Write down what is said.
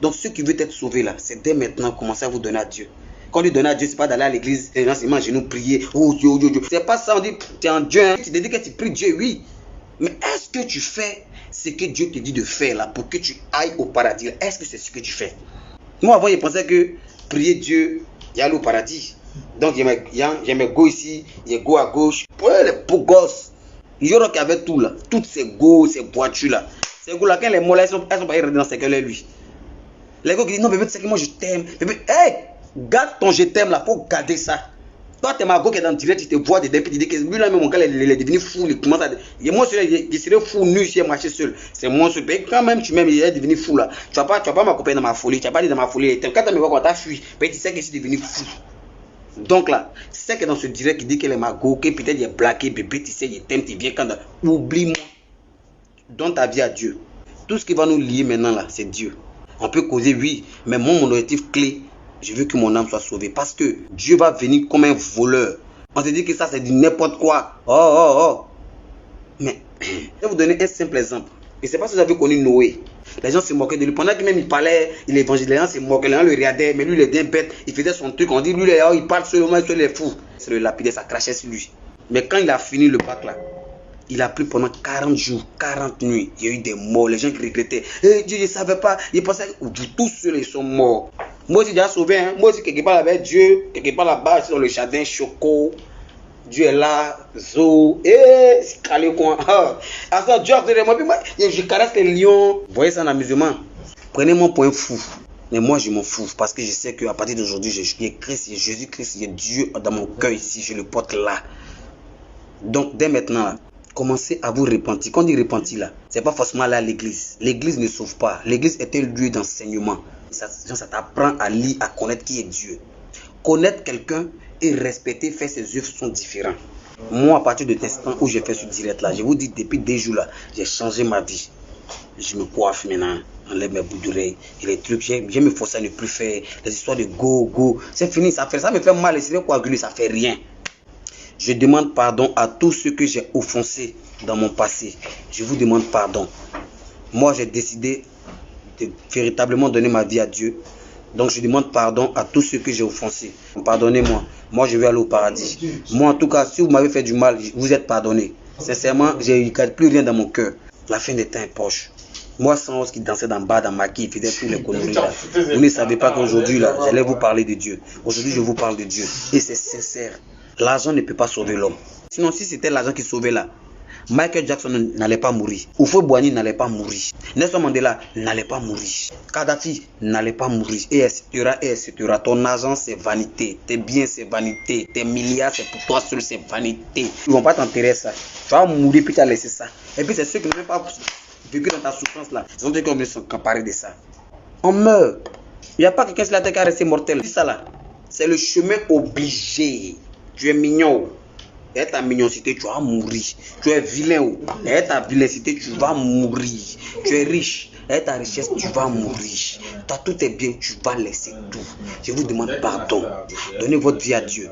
Donc ceux qui veulent être sauvés là, c'est dès maintenant commencer à vous donner à Dieu. Quand on dit donner à Dieu, c'est pas d'aller à l'église, les gens se genoux prier. Oh Dieu, oh Dieu, Dieu. C'est pas ça, on dit tu es en Dieu, hein. Tu te dis que tu pries Dieu, oui. Mais est-ce que tu fais ce que Dieu te dit de faire là pour que tu ailles au paradis? Est-ce que c'est ce que tu fais? Moi avant, je pensais que prier Dieu, il y a aller au paradis. Donc j'ai mes go ici, j'ai go à gauche. Pour les beaux gosses, il y aura qu'avec tout là, toutes ces go, ces voitures là. Ces go là, quand les mots là, elles sont pas dans ce qu'elle est lui. Les gars qui disent non bébé, tu sais que moi je t'aime. Bébé, hey, garde ton je t'aime là, faut garder ça. Toi t'es ma go qui est dans le direct, tu te vois dedans, puis tu dis que lui là même mon gars il est devenu fou, il commence à. Et moi je serais fou nu si il marché seul. C'est moi seul. Et quand même tu m'aimes, il est devenu fou là. Tu vas pas m'accompagner dans ma folie, tu vas pas dit dans ma folie. Quand tu me vois quand t'as fui, tu sais que je suis devenu fou. Donc là, c'est que dans ce direct qui dit qu'elle est ma go, que peut-être il est blagué, bébé, tu sais, il t'aime, tu viens quand. Oublie-moi. Donne ta vie à Dieu. Tout ce qui va nous lier maintenant là, c'est Dieu. On peut causer, oui, mais mon objectif clé, je veux que mon âme soit sauvée. Parce que Dieu va venir comme un voleur. On se dit que ça, c'est du n'importe quoi. Oh. Mais, je vais vous donner un simple exemple. Je ne sais pas si vous avez connu Noé. Les gens se moquaient de lui. Pendant que même il parlait, il évangélisait, les gens se moquaient, les gens le regardaient. Mais lui, il est bien bête. Il faisait son truc. On dit, lui, il parle seulement, il est fou. C'est le lapidé, ça crachait sur lui. Mais quand il a fini le bac là, il a pris pendant 40 jours, 40 nuits. Il y a eu des morts, les gens qui regrettaient. Dieu, je ne savais pas. Il pensait que tous ceux ils sont morts. Moi aussi, j'ai déjà sauvé. Hein. Moi aussi, quelque part avec Dieu, quelque part là-bas, dans le jardin, Choco. Dieu est là, Zo. C'est calé quoi. Alors, Dieu a fait moi, je caresse les lions. Vous voyez ça en amusement. Prenez mon point fou. Mais moi, je m'en fous. Parce que je sais qu'à partir d'aujourd'hui, il y a Christ, il y a Jésus-Christ, il y a Dieu dans mon cœur ici. Je le porte là. Donc, dès maintenant, là, commencez à vous repentir. Quand on dit repentir là, c'est pas forcément aller à l'église. L'église ne sauve pas. L'église est un lieu d'enseignement. Ça t'apprend à lire, à connaître qui est Dieu. Connaître quelqu'un et respecter, faire ses œuvres sont différents. Moi, à partir de l'instant où j'ai fait ce direct là, je vous dis, depuis 2 jours là, j'ai changé ma vie. Je me coiffe maintenant, enlève mes bouts d'oreilles et les trucs. Je me force à ne plus faire les histoires de go. C'est fini, ça me fait mal. C'est coagulé, ça fait rien. Je demande pardon à tous ceux que j'ai offensés dans mon passé. Je vous demande pardon. Moi, j'ai décidé de véritablement donner ma vie à Dieu. Donc, je demande pardon à tous ceux que j'ai offensés. Pardonnez-moi. Moi, je vais aller au paradis. Moi, en tout cas, si vous m'avez fait du mal, vous êtes pardonné. Sincèrement, je ne garde plus rien dans mon cœur. La fin des temps est proche. Moi, sans qui dansait dans bas, dans ma qui faisait tous les conneries là. Vous ne savez pas qu'aujourd'hui, là, j'allais vous parler de Dieu. Aujourd'hui, je vous parle de Dieu. Et c'est sincère. L'argent ne peut pas sauver l'homme. Sinon, si c'était l'argent qui sauvait là, Michael Jackson n'allait pas mourir. Houphouët-Boigny n'allait pas mourir. Nelson Mandela n'allait pas mourir. Kadhafi n'allait pas mourir. Et etc. Ton argent, c'est vanité. Tes biens, c'est vanité. Tes milliards, c'est pour toi seul, c'est vanité. Ils vont pas t'enterrer ça. Tu vas mourir puis tu as laissé ça. Et puis c'est ceux qui n'ont même pas vécu dans ta souffrance là. Ils ont dit qu'on veut s'emparer de ça. On meurt. Il n'y a pas quelqu'un sur la terre qui a resté mortel. C'est ça là. C'est le chemin obligé. Tu es mignon. Et ta mignoncité, tu vas mourir. Tu es vilain. Et ta vilaicité, tu vas mourir. Tu es riche. Et ta richesse, tu vas mourir. Tu as tout tes biens, tu vas laisser tout. Je vous demande pardon. Donnez votre vie à Dieu.